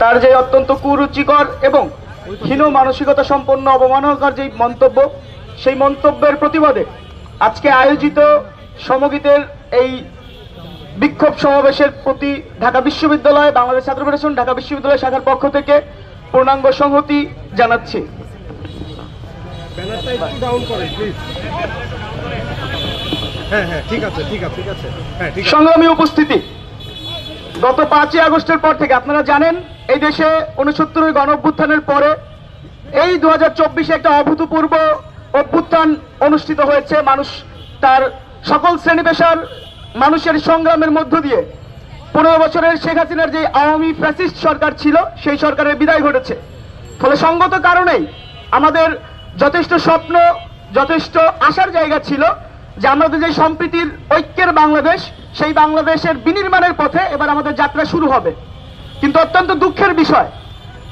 তার যে অত্যন্ত কুরুচিকর এবং হীন মানসিকতা সম্পন্ন অবমাননাকর যে মন্তব্য, সেই মন্তব্যের প্রতিবাদে আজকে আয়োজিত সমগীতের এই বিক্ষোভ সমাবেশের প্রতি ঢাকা বিশ্ববিদ্যালয় বাংলাদেশ ছাত্র ফেডারেশন ঢাকা বিশ্ববিদ্যালয় শাখার পক্ষ থেকে পূর্ণাঙ্গ সংহতি জানাচ্ছি। সংগ্রামী উপস্থিতি, গত 5ই আগস্টের পর থেকে আপনারা জানেন এই দেশে 69 গণ অভ্যুত্থানের পরে এই 2024 একটা অভূতপূর্ব অভ্যুত্থান অনুষ্ঠিত হয়েছে। মানুষ তার সকল শ্রেণী পেশার মানুষের সংগ্রামের মধ্য দিয়ে 15 বছরের শেখ হাসিনার যে আওয়ামী ফ্যাসিস্ট সরকার ছিল সেই সরকারের বিদায় ঘটেছে। ফলে সঙ্গত কারণেই আমাদের যথেষ্ট স্বপ্ন, যথেষ্ট আশার জায়গা ছিল যে আমাদের যে সম্প্রীতির ঐক্যের বাংলাদেশ, সেই বাংলাদেশের বিনির্মাণের পথে এবার আমাদের যাত্রা শুরু হবে। কিন্তু অত্যন্ত দুঃখের বিষয়,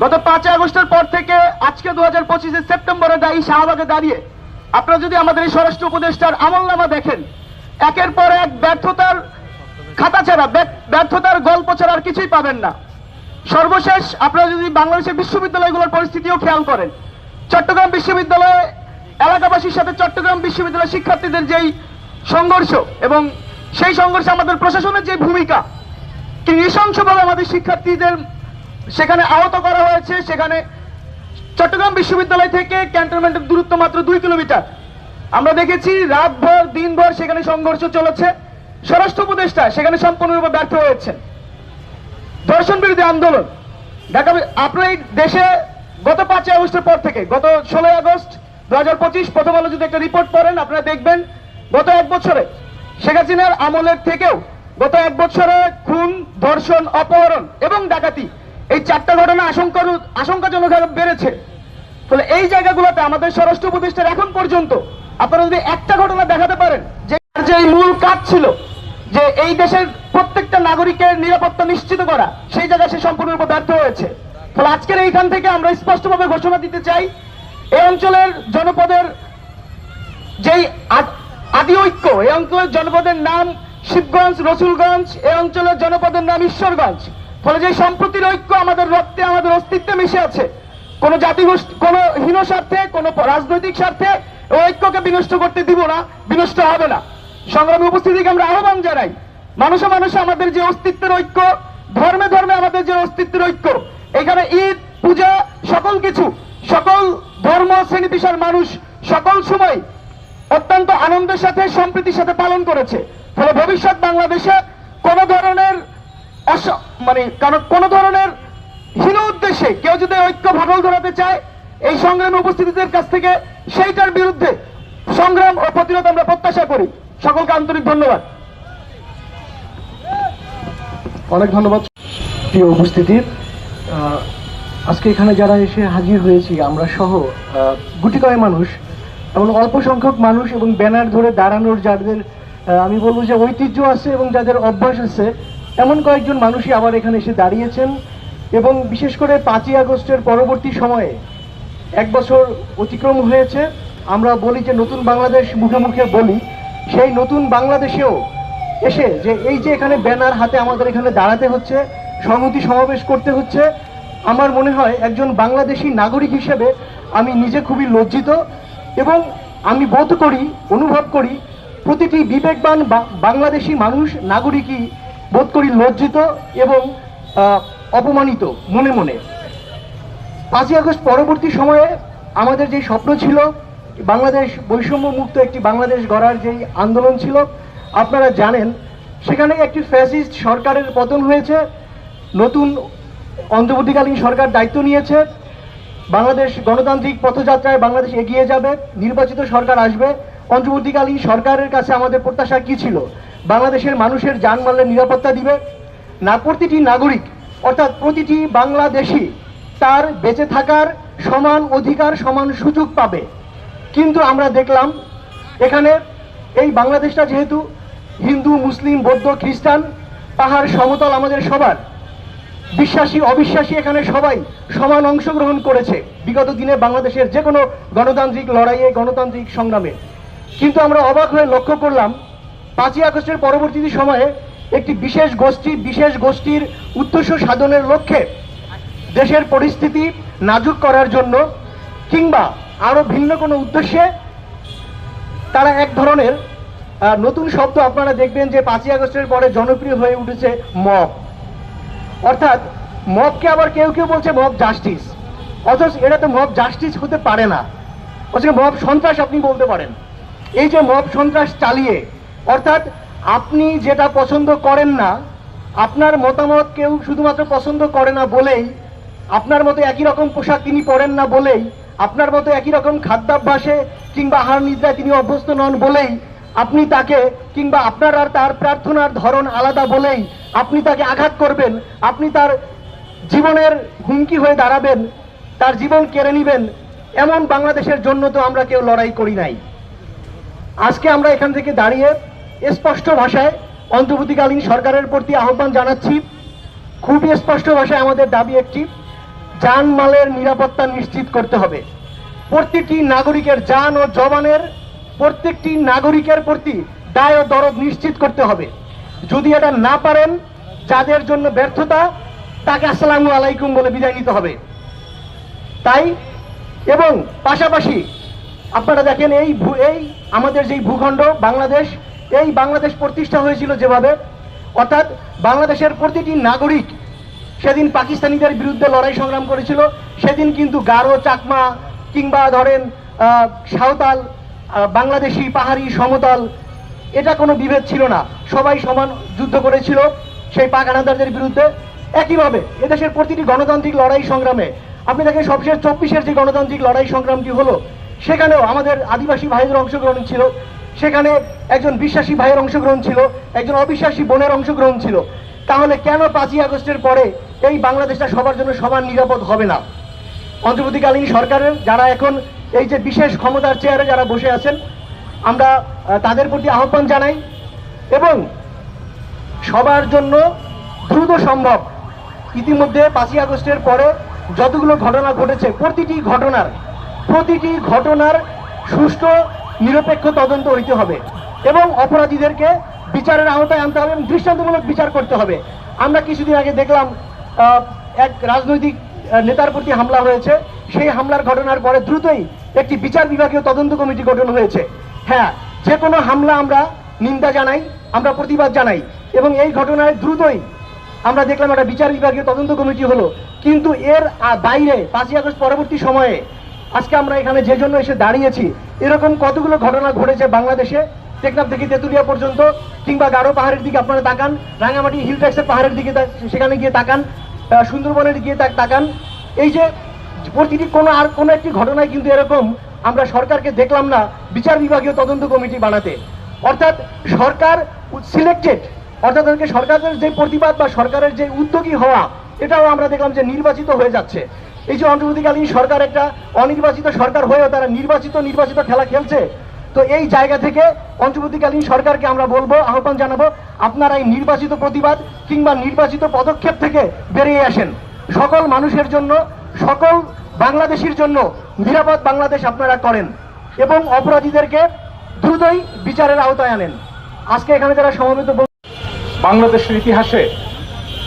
গত 5 আগস্টের পর থেকে আজকে 2025 সেপ্টেম্বরে দায়ী শাহবাগে দাঁড়িয়ে আপনারা যদি আমাদের এই স্বরাষ্ট্র উপদেষ্টার আমলনামা দেখেন, একের পর এক ব্যর্থতার খাতা ছাড়া, ব্যর্থতার গল্প ছাড়া আর কিছুই পাবেন না। সর্বশেষ আপনারা যদি বাংলাদেশের বিশ্ববিদ্যালয়গুলোর পরিস্থিতিও খেয়াল করেন, চট্টগ্রাম বিশ্ববিদ্যালয়ে এলাকাবাসীর সাথে চট্টগ্রাম বিশ্ববিদ্যালয়ের শিক্ষার্থীদের যেই সংঘর্ষ এবং সেই সংঘর্ষে আমাদের প্রশাসনের যে ভূমিকা, কি নৃশংসভাবে আমাদের শিক্ষার্থীদের সেখানে আহত করা হয়েছে। সেখানে চট্টগ্রাম বিশ্ববিদ্যালয় থেকে ক্যান্টনমেন্টের দূরত্ব মাত্র 2 কিলোমিটার। আমরা দেখেছি রাতভর দিনভর সেখানে সংঘর্ষ চলেছে। স্বরাষ্ট্র উপদেষ্টা সেখানে সম্পূর্ণরূপে ব্যর্থ হয়েছেন। ধর্ষণ বিরোধী আন্দোলন ঢাকা, আপনার এই দেশে গত 5 আগস্টের পর থেকে গত 16 আগস্ট 2025 প্রথম আলো যদি একটা রিপোর্ট পড়েন আপনারা দেখবেন গত 1 বছরে শেখ হাসিনার আমলের থেকেও গত 1 বছরে খুন, ধর্ষণ, অপহরণ এবং ডাকাতি, এই 4টা ঘটনা আশঙ্কাজনকভাবে বেড়েছে। ফলে এই জায়গাগুলোতে আমাদের স্বরাষ্ট্র উপদেষ্টার এখন পর্যন্ত আপনারা যদি একটা ঘটনা দেখাতে পারেন যে মূল কাজ ছিল যে এই দেশের প্রত্যেকটা নাগরিকের নিরাপত্তা নিশ্চিত করা, সেই জায়গায় সে সম্পূর্ণরূপে ব্যর্থ হয়েছে। ফলে আজকের এইখান থেকে আমরা স্পষ্টভাবে ঘোষণা দিতে চাই, এই অঞ্চলের জনপদের যেই আদি ঐক্য, এই অঞ্চলের জনপদের নাম শিবগঞ্জ, রসুলগঞ্জ, এই অঞ্চলের জনপদের নাম ঈশ্বরগঞ্জ। ফলে যে সম্প্রীতির ঐক্য আমাদের রক্তে, আমাদের অস্তিত্বে মিশে আছে, কোন জাতিগোষ্ঠী, কোন হীন স্বার্থে, কোন রাজনৈতিক স্বার্থে ওই ঐক্যকে বিনষ্ট করতে দিব না, বিনষ্ট হবে না। সংগ্রামী উপস্থিতিকে আমরা আহ্বান জানাই, মানুষে মানুষে আমাদের যে অস্তিত্বের ঐক্য, ধর্মে ধর্মে আমাদের যে অস্তিত্বের ঐক্য, এখানে ঈদ, পূজা, সকল কিছু, সকল ধর্ম, শ্রেণী পেশার মানুষ সকল সময় অত্যন্ত আনন্দের সাথে, সম্প্রীতির সাথে পালন করেছে। ফলে ভবিষ্যৎ বাংলাদেশে কোন ধরনের কোন ধরনের হীন উদ্দেশ্যে কেউ যদি ঐক্য ফাটল ধরাতে চায়, এই সংগ্রামী উপস্থিতিদের কাছ থেকে সেইটার বিরুদ্ধে সংগ্রাম ও প্রতিরোধ আমরা প্রত্যাশা করি। সকলকে আন্তরিক ধন্যবাদ। অনেক ধন্যবাদ প্রিয় উপস্থিতি। আজকে এখানে যারা এসে হাজির হয়েছি আমরা সহ গুটি কয়েক মানুষ, এমন অল্প সংখ্যক মানুষ এবং ব্যানার ধরে দাঁড়ানোর যাদের আমি বলবো যে ঐতিহ্য আছে এবং যাদের অভ্যাস আছে, এমন কয়েকজন মানুষই আবার এখানে এসে দাঁড়িয়েছেন। এবং বিশেষ করে 5ই আগস্টের পরবর্তী সময়ে 1 বছর অতিক্রম হয়েছে। আমরা বলি যে নতুন বাংলাদেশ মুখে মুখে বলি, সেই নতুন বাংলাদেশেও এসে যে এই যে এখানে ব্যানার হাতে আমাদের এখানে দাঁড়াতে হচ্ছে, সংহতি সমাবেশ করতে হচ্ছে, আমার মনে হয় একজন বাংলাদেশি নাগরিক হিসেবে আমি নিজে খুবই লজ্জিত। এবং আমি বোধ করি, অনুভব করি প্রতিটি বিবেকবান বাংলাদেশি মানুষ, নাগরিকই বোধ করি লজ্জিত এবং অপমানিত মনে মনে। 5ই আগস্ট পরবর্তী সময়ে আমাদের যে স্বপ্ন ছিল বাংলাদেশ বৈষম্য মুক্ত একটি বাংলাদেশ গড়ার যেই আন্দোলন ছিল, আপনারা জানেন সেখানে একটি ফ্যাসিস্ট সরকারের পতন হয়েছে, নতুন অন্তর্বর্তীকালীন সরকার দায়িত্ব নিয়েছে। বাংলাদেশ গণতান্ত্রিক পথযাত্রায় বাংলাদেশ এগিয়ে যাবে, নির্বাচিত সরকার আসবে। অন্তর্বর্তীকালীন সরকারের কাছে আমাদের প্রত্যাশা কি ছিল? বাংলাদেশের মানুষের জানমালের নিরাপত্তা দিবে, না প্রতিটি নাগরিক অর্থাৎ প্রতিটি বাংলাদেশি তার বেঁচে থাকার সমান অধিকার, সমান সুযোগ পাবে। কিন্তু আমরা দেখলাম এখানে এই বাংলাদেশটা যেহেতু হিন্দু, মুসলিম, বৌদ্ধ, খ্রিস্টান, পাহাড় সমতল আমাদের সবার, বিশ্বাসী অবিশ্বাসী এখানে সবাই সমান অংশগ্রহণ করেছে বিগত দিনে বাংলাদেশের যে কোনো গণতান্ত্রিক লড়াইয়ে, গণতান্ত্রিক সংগ্রামে। কিন্তু আমরা অবাক হয়ে লক্ষ্য করলাম 5ই আগস্টের পরবর্তী সময়ে একটি বিশেষ গোষ্ঠীর উদ্দেশ্য সাধনের লক্ষ্যে দেশের পরিস্থিতি নাজুক করার জন্য কিংবা আরো ভিন্ন কোনো উদ্দেশ্যে তারা এক ধরনের নতুন শব্দ আপনারা দেখবেন যে 5ই আগস্টের পরে জনপ্রিয় হয়ে উঠেছে মব। অর্থাৎ মবকে আবার কেউ কেউ বলছে মব জাস্টিস, অথচ এটা তো মব জাস্টিস হতে পারে না, অথচ মব সন্ত্রাস আপনি বলতে পারেন। এই যে মব সন্ত্রাস চালিয়ে, অর্থাৎ আপনি যেটা পছন্দ করেন না, আপনার মতামত কেউ শুধুমাত্র পছন্দ করে না বলেই, আপনার মতো একই রকম পোশাক তিনি পরেন না বলেই, আপনার মতো একই রকম খাদ্যাভ্যাসে কিংবা আহার নিদ্রায় তিনি অভ্যস্ত নন বলেই আপনি তাকে, কিংবা আপনার আর তার প্রার্থনার ধরন আলাদা বলেই আপনি তাকে আঘাত করবেন, আপনি তার জীবনের হুমকি হয়ে দাঁড়াবেন, তার জীবন কেড়ে নেবেন, এমন বাংলাদেশের জন্য তো আমরা কেউ লড়াই করি নাই। আজকে আমরা এখান থেকে দাঁড়িয়ে স্পষ্ট ভাষায় অন্তর্বর্তীকালীন সরকারের প্রতি আহ্বান জানাচ্ছি। খুবই স্পষ্ট ভাষায় আমাদের দাবি একটি, জানমালের নিরাপত্তা নিশ্চিত করতে হবে। প্রত্যেকটি নাগরিকের জান ও জবানের, প্রত্যেকটি নাগরিকের প্রতি দায় ও দরদ নিশ্চিত করতে হবে। যদি এটা না পারেন, যাদের জন্য ব্যর্থতা, তাকে আসসালামু আলাইকুম বলে বিদায় নিতে হবে। তাই এবং পাশাপাশি আপনারা দেখেন এই আমাদের যেই ভূখণ্ড বাংলাদেশ, এই বাংলাদেশ প্রতিষ্ঠা হয়েছিল যেভাবে, অর্থাৎ বাংলাদেশের প্রতিটি নাগরিক সেদিন পাকিস্তানিদের বিরুদ্ধে লড়াই সংগ্রাম করেছিল, সেদিন কিন্তু গারো, চাকমা কিংবা ধরেন সাঁওতাল, বাংলাদেশি, পাহাড়ি, সমতল, এটা কোনো বিভেদ ছিল না, সবাই সমান যুদ্ধ করেছিল সেই পাক হানাদারদের বিরুদ্ধে। একইভাবে এদেশের প্রতিটি গণতান্ত্রিক লড়াই সংগ্রামে আপনি দেখেন সবশেষ 24-এর যে গণতান্ত্রিক লড়াই সংগ্রামটি হলো, সেখানেও আমাদের আদিবাসী ভাইদের অংশগ্রহণ ছিল, সেখানে একজন বিশ্বাসী ভাইয়ের অংশগ্রহণ ছিল, একজন অবিশ্বাসী বোনের অংশগ্রহণ ছিল। তাহলে কেন 5ই আগস্টের পরে এই বাংলাদেশটা সবার জন্য সমান নিরাপদ হবে না? অন্তর্বর্তীকালীন সরকারের যারা এখন এই যে বিশেষ ক্ষমতার চেয়ারে যারা বসে আছেন, আমরা তাদের প্রতি আহ্বান জানাই এবং সবার জন্য দ্রুত সম্ভব, ইতিমধ্যে 5ই আগস্টের পরে যতগুলো ঘটনা ঘটেছে প্রতিটি ঘটনার সুষ্ঠু নিরপেক্ষ তদন্ত হইতে হবে এবং অপরাধীদেরকে বিচারের আওতায় আনতে হবে এবং দৃষ্টান্তমূলক বিচার করতে হবে। আমরা কিছুদিন আগে দেখলাম এক রাজনৈতিক নেতার প্রতি হামলা হয়েছে, সেই হামলার ঘটনার পরে দ্রুতই একটি বিচার বিভাগীয় তদন্ত কমিটি গঠন হয়েছে। হ্যাঁ, যে কোনো হামলা আমরা নিন্দা জানাই, আমরা প্রতিবাদ জানাই এবং এই ঘটনায় দ্রুতই আমরা দেখলাম একটা বিচার বিভাগীয় তদন্ত কমিটি হলো। কিন্তু এর বাইরে 5ই আগস্ট পরবর্তী সময়ে আজকে আমরা এখানে যে জন্য এসে দাঁড়িয়েছি, এরকম কতগুলো ঘটনা ঘটেছে বাংলাদেশে, টেকনাফ থেকে তেঁতুলিয়া পর্যন্ত, কিংবা গারো পাহাড়ের দিকে আপনারা তাকান, রাঙামাটি হিল ট্যাক্সের পাহাড়ের দিকে সেখানে গিয়ে তাকান, সুন্দরবনের গিয়ে তাকান। এই যে প্রতিটি কোনো একটি ঘটনায় কিন্তু এরকম আমরা সরকারকে দেখলাম না বিচার বিভাগীয় তদন্ত কমিটি বানাতে। অর্থাৎ সরকার সিলেক্টেড, অর্থাৎ সরকারের যে প্রতিবাদ বা সরকারের যে উদ্যোগী হওয়া, এটাও আমরা দেখলাম যে নির্বাচিত হয়ে যাচ্ছে। এই যে অন্তর্বর্তীকালীন সরকার একটা অনির্বাচিত সরকার হয়েও তারা নির্বাচিত খেলা খেলছে। তো এই জায়গা থেকে অন্তর্বর্তীকালীন সরকারকে আমরা বলবো, আহ্বান জানাবো, আপনারা এই নির্বাচিত প্রতিবাদ কিংবা নির্বাচিত পদক্ষেপ থেকে বেরিয়ে আসেন। সকল মানুষের জন্য, সকল বাংলাদেশির জন্য নিরাপদ বাংলাদেশ আপনারা করেন এবং অপরাধীদেরকে দ্রুতই বিচারের আওতায় আনেন। আজকে এখানে যারা সমবেত, বাংলাদেশের ইতিহাসে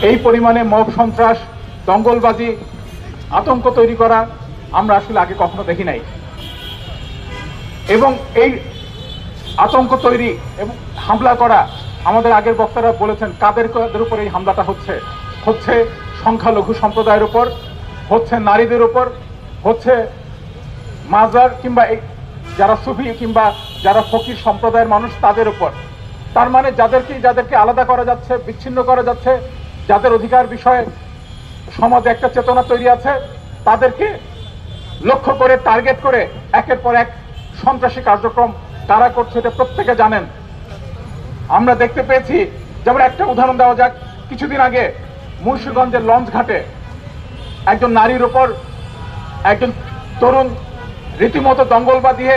এই পরিমাণে মব সন্ত্রাস, দঙ্গলবাজি, আতঙ্ক তৈরি করা আমরা আসলে আগে কখনো দেখি নাই। এবং এই আতঙ্ক তৈরি এবং হামলা করা, আমাদের আগের বক্তারা বলেছেন কাদের উপর এই হামলাটা হচ্ছে সংখ্যালঘু সম্প্রদায়ের উপর, হচ্ছে নারীদের উপর, হচ্ছে মাজার কিংবা যারা সুফি কিংবা যারা ফকির সম্প্রদায়ের মানুষ তাদের উপর। তার মানে যাদেরকে আলাদা করা যাচ্ছে, বিচ্ছিন্ন করা যাচ্ছে, যাদের অধিকার বিষয়ে সমাজে একটা চেতনা তৈরি আছে, তাদেরকে লক্ষ্য করে টার্গেট করে একের পর এক সন্ত্রাসী কার্যক্রম তারা করছে, এটা প্রত্যেকে জানেন। আমরা দেখতে পেয়েছি, যেমন একটা উদাহরণ দেওয়া যাক, কিছুদিন আগে মুন্সিগঞ্জের লঞ্চ ঘাটে একজন নারীর উপর একজন তরুণ রীতিমতো দঙ্গল বাঁধিয়ে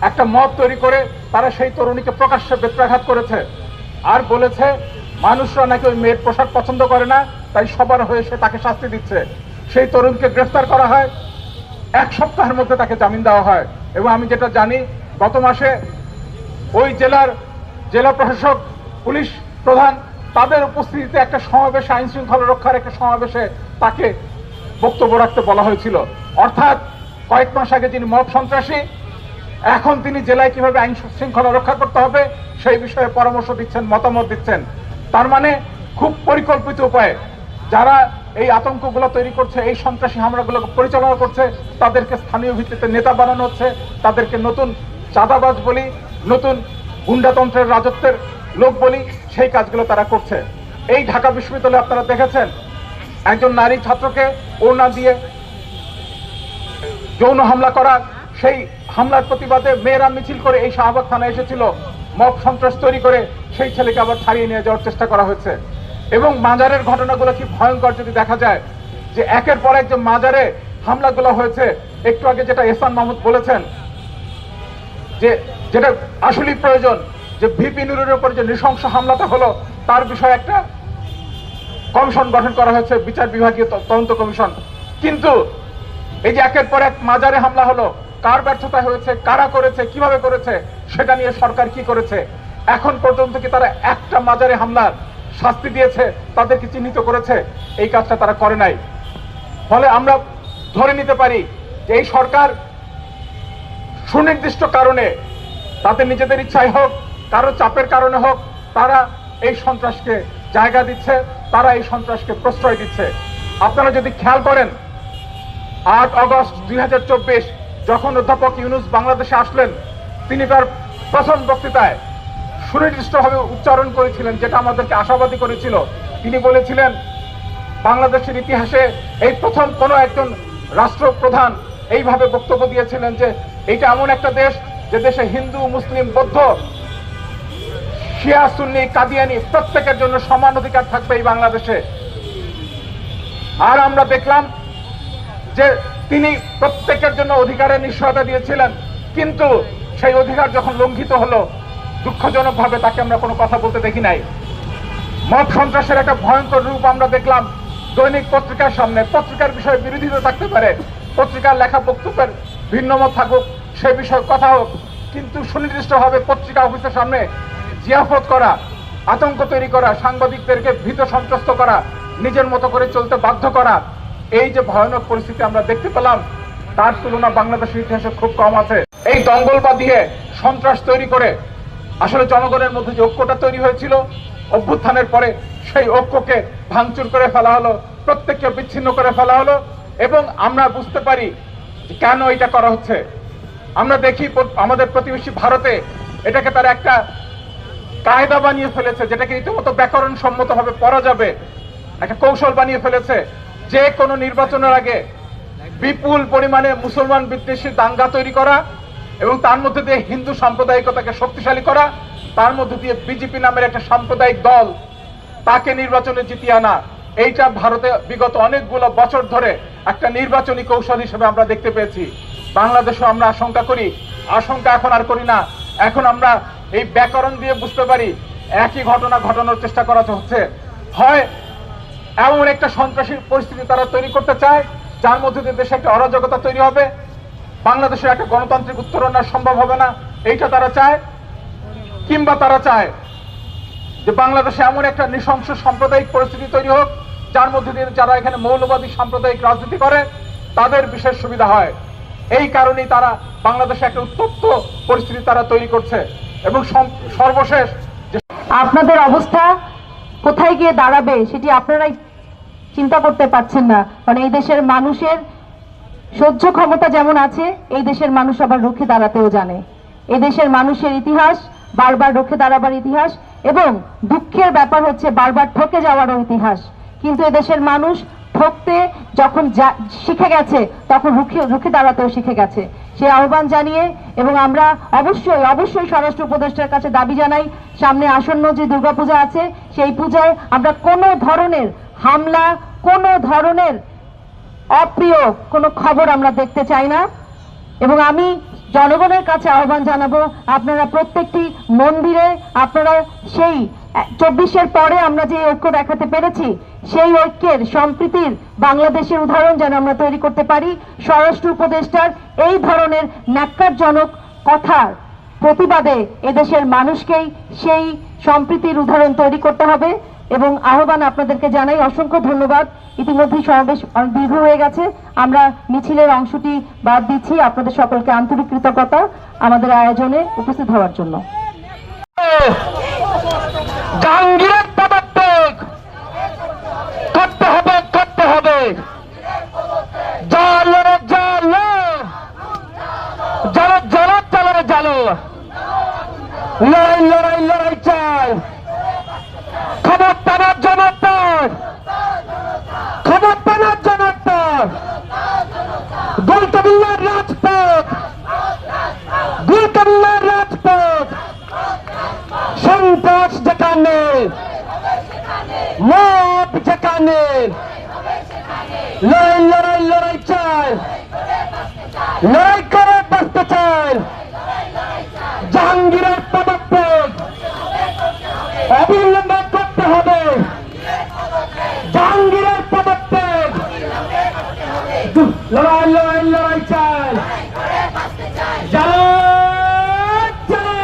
একটা মত তৈরি করে তারা সেই তরুণীকে প্রকাশ্যে বেত্রাঘাত করেছে আর বলেছে মানুষরা নাকি ওই মেয়ের পোশাক পছন্দ করে না, তাই সবার হয়ে সে তাকে শাস্তি দিচ্ছে। সেই তরুণকে গ্রেফতার করা হয়, 1 সপ্তাহের মধ্যে তাকে জামিন দেওয়া হয়। এবং আমি যেটা জানি, গত মাসে ওই জেলা প্রশাসক, পুলিশ প্রধান, তাদের উপস্থিতিতে একটা সমাবেশে, আইন শৃঙ্খলা রক্ষার একটা সমাবেশে তাকে বক্তব্য রাখতে বলা হয়েছিল। অর্থাৎ কয়েক মাস আগে যিনি মব সন্ত্রাসী, এখন তিনি জেলায় কিভাবে আইন শৃঙ্খলা রক্ষা করতে হবে সেই বিষয়ে পরামর্শ দিচ্ছেন, মতামত দিচ্ছেন। তার মানে খুব পরিকল্পিত উপায়ে যারা এই আতঙ্কগুলো তৈরি করছে, এই সন্ত্রাসী হামলাগুলো পরিচালনা করছে, তাদেরকে স্থানীয় ভিত্তিতে নেতা বানানো হচ্ছে, তাদেরকে নতুন চাঁদাবাজ বলি, নতুন গুন্ডাতন্ত্রের রাজত্বের লোক বলি, সেই কাজগুলো তারা করছে। এই ঢাকা বিশ্ববিদ্যালয়ে আপনারা দেখেছেন একজন নারী ছাত্রকে ওড়না দিয়ে যৌন হামলা করা, সেই হামলার প্রতিবাদে মেয়েরা মিছিল করে এই শাহবাগ থানায় এসেছিল, মব সন্ত্রাস তৈরি করে সেই ছেলেকে আবার ছাড়িয়ে নিয়ে যাওয়ার চেষ্টা করা হয়েছে। এবং মাজারের ঘটনাগুলো কি ভয়ঙ্কর যদি দেখা যায়, যে একের পর এক যে মাজারে হামলাগুলো হয়েছে, একটু আগে যেটা এহসান মাহমুদ বলেছেন যে যেটা আসলেই প্রয়োজন, যে ভিপি নুরের উপর যে নৃশংস হামলাটা হলো তার বিষয়ে একটা কমিশন গঠন করা হয়েছে, বিচার বিভাগীয় তদন্ত কমিশন। কিন্তু এই যে একের পর এক মাজারে হামলা হলো, কার ব্যর্থতা হয়েছে, কারা করেছে, কিভাবে করেছে, সেটা নিয়ে সরকার কি করেছে? এখন পর্যন্ত কি তারা একটা মাজারে হামলার শাস্তি দিয়েছে, তাদেরকে চিহ্নিত করেছে? এই কাজটা তারা করে নাই। ফলে আমরা ধরে নিতে পারি যে এই সরকার সুনির্দিষ্ট কারণে, তাদের নিজেদের ইচ্ছাই হোক, কারো চাপের কারণে হোক, তারা এই সন্ত্রাসকে জায়গা দিচ্ছে, তারা এই সন্ত্রাসকে প্রশ্রয় দিচ্ছে। আপনারা যদি খেয়াল করেন, 8 আগস্ট 2024 যখন অধ্যাপক ইউনূস বাংলাদেশে আসলেন, তিনি তার প্রথম বক্তৃতায় সুনির্দিষ্টভাবে উচ্চারণ করেছিলেন, যেটা আমাদেরকে আশাবাদী করেছিল। তিনি বলেছিলেন, বাংলাদেশের ইতিহাসে এই প্রথম কোনো একজন রাষ্ট্রপ্রধান এইভাবে বক্তব্য দিয়েছিলেন যে এটা এমন একটা দেশ যে দেশে হিন্দু, মুসলিম, বৌদ্ধ, শিয়া, সুন্নি, কাদিয়ানি প্রত্যেকের জন্য সমান অধিকার থাকবে এই বাংলাদেশে। আর আমরা দেখলাম যে তিনি প্রত্যেকের জন্য অধিকারের নিশ্চয়তা দিয়েছিলেন, কিন্তু সেই অধিকার যখন লঙ্ঘিত হলো, দুঃখজনকভাবে তাকে আমরা কোনো কথা বলতে দেখি নাই। মব সন্ত্রাসের একটা ভয়ঙ্কর রূপ আমরা দেখলাম দৈনিক পত্রিকার সামনে। পত্রিকার বিষয়ে বিরোধিতা থাকতে পারে, পত্রিকার লেখা বক্তব্যের ভিন্নমত থাকুক, সে বিষয়ে কথা হোক, কিন্তু সুনির্দিষ্টভাবে পত্রিকা অফিসের সামনে জিয়াফত করা, আতঙ্ক তৈরি করা, সাংবাদিকদেরকে ভীত সন্ত্রস্ত করা, নিজের মতো করে চলতে বাধ্য করা, এই যে ভয়ানক পরিস্থিতি আমরা দেখতে পেলাম, তার তুলনা বাংলাদেশের ইতিহাসে খুব কম আছে। এই দঙ্গল বাঁধিয়ে সন্ত্রাস তৈরি করে আসলে জনগণের মধ্যে যে ঐক্যটা তৈরি হয়েছিল অভ্যুত্থানের পরে, সেই ঐক্যকে ভাঙচুর করে ফেলা হলো, প্রত্যেককে বিচ্ছিন্ন করে ফেলা হলো। এবং আমরা বুঝতে পারি কেন এটা করা হচ্ছে। আমরা দেখি আমাদের প্রতিবেশী ভারতে এটাকে তারা একটা কায়দা বানিয়ে ফেলেছে, যেটাকে রীতিমতো ব্যাকরণ সম্মতভাবে পড়া যাবে, একটা কৌশল বানিয়ে ফেলেছে। যে কোনো নির্বাচনের আগে বিপুল পরিমাণে মুসলমান বিদ্বেষী দাঙ্গা তৈরি করা এবং তার মধ্যে দিয়ে হিন্দু সাম্প্রদায়িকতাকে শক্তিশালী করা, তার মধ্যে দিয়ে বিজেপি নামের একটা সাম্প্রদায়িক দল, তাকে নির্বাচনে জিতিয়ে আনা। এইটা ভারতে বিগত অনেকগুলো বছর ধরে একটা নির্বাচনী কৌশল হিসেবে আমরা দেখতে পেয়েছি। বাংলাদেশেও আমরা আশঙ্কা করি, আশঙ্কা এখন আর করি না, এখন আমরা এই ব্যাকরণ দিয়ে বুঝতে পারি একই ঘটনা ঘটানোর চেষ্টা করা হচ্ছে। হয় এমন একটা সন্ত্রাসী পরিস্থিতি তারা তৈরি করতে চায় যার মধ্যে দিয়ে দেশে একটা অরাজকতা তৈরি হবে, বাংলাদেশের একটা গণতান্ত্রিক উত্তরণ আর সম্ভব হবে না, এইটা তারা চায়। কিংবা তারা চায় যে বাংলাদেশে এমন একটা নৃশংস সাম্প্রদায়িক পরিস্থিতি তৈরি হোক যার মধ্যে দিয়ে যারা এখানে মৌলবাদী সাম্প্রদায়িক রাজনীতি করে তাদের বিশেষ সুবিধা হয়। এই কারণেই তারা বাংলাদেশে একটা উত্তপ্ত পরিস্থিতি তারা তৈরি করছে। এবং সর্বশেষ আপনাদের অবস্থা কোথায় গিয়ে দাঁড়াবে সেটি আপনারাই চিন্তা করতে পারছেন না। কারণ এই দেশের মানুষের সহ্য ক্ষমতা যেমন আছে, এই দেশের মানুষ আবার রুখে দাঁড়াতেও জানে। এই দেশের মানুষের ইতিহাস বারবার রুখে দাঁড়াবার ইতিহাস, এবং দুঃখের ব্যাপার হচ্ছে বারবার ঠকে যাওয়ারও ইতিহাস। কিন্তু এই দেশের মানুষ ঠকতে যখন শিখে গেছে, তখন রুখে দাঁড়াতেও শিখে গেছে। সেই আহ্বান জানিয়ে, এবং আমরা অবশ্যই স্বরাষ্ট্র উপদেষ্টার কাছে দাবি জানাই, সামনে আসন্ন যে দুর্গাপূজা আছে, সেই পূজায় আমরা কোনো ধরনের হামলা, কোনো ধরনের অপ্রিয় কোনো খবর আমরা দেখতে চাই না। এবং আমি জনগণের কাছে আহ্বান জানাবো, আপনারা প্রত্যেকটি মন্দিরে, আপনারা সেই 24-এর পরে আমরা যে ঐক্য দেখাতে পেরেছি, সেই ঐক্যের সম্প্রীতির বাংলাদেশের উদাহরণ যেন আমরা তৈরি করতে পারি। স্বরাষ্ট্র উপদেষ্টার এই ধরনের ন্যাক্কারজনক কথার প্রতিবাদে এদেশের মানুষকেই সেই সম্প্রীতির উদাহরণ তৈরি করতে হবে। এবং আহ্বান আপনাদেরকে জানাই। অসংখ্য ধন্যবাদ। ইতিমধ্যেই সমাবেশ অনেক দীর্ঘ হয়ে গেছে, আমরা মিছিলের অংশটি বাদ দিচ্ছি। আপনাদের সকলকে আন্তরিক কৃতজ্ঞতা আমাদের আয়োজনে উপস্থিত হওয়ার জন্য। জাহাঙ্গীরের পদত্যাগ করতে হবে, করতে হবে। জালো জালো জালো জালো জালো জালো, লড়াই লড়াই লড়াই চাই। খবর টানার জনতার, খবর টানার জনতার। গোলকাবিল্লার রাজপথ, গোলকাবিল্লার রাজপথ। সন্ত্রাস যেখানে, মব যেখানে, লড়াই লড়াই লড়াই চাই, লড়াই করে বাঁচতে চাই। জাহাঙ্গীরের পদত্যাগ অবিলম্বে করতে হবে, জাহাঙ্গীরের পদত্যাগ। লড়াই লড়াই লড়াই চাই, জানো জানো।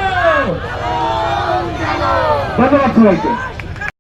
ধন্যবাদ সবাইকে।